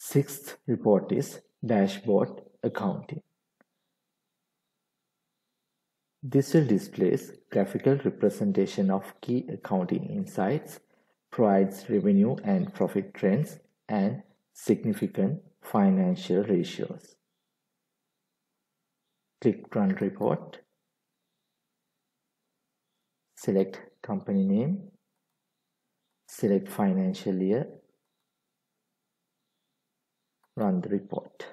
Sixth report is dashboard accounting. This will display graphical representation of key accounting insights, provides revenue and profit trends, and significant financial ratios. Click Run Report. Select company name. Select financial year. Run the report.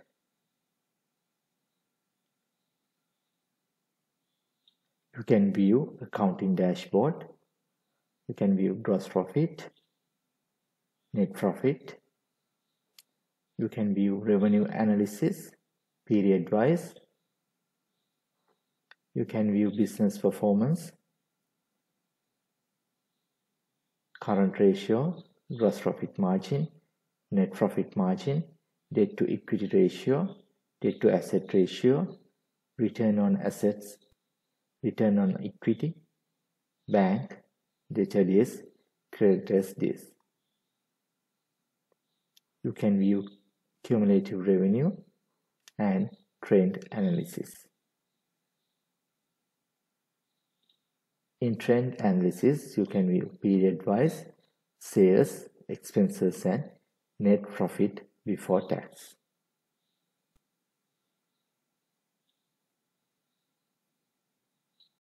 You can view accounting dashboard. You can view gross profit, net profit. You can view revenue analysis, period wise. You can view business performance, current ratio, gross profit margin, net profit margin, debt to equity ratio, debt to asset ratio, return on assets, return on equity, bank, debtor days, creditors days. You can view cumulative revenue and trend analysis. In trend analysis, you can view period-wise, sales, expenses, and net profit before tax.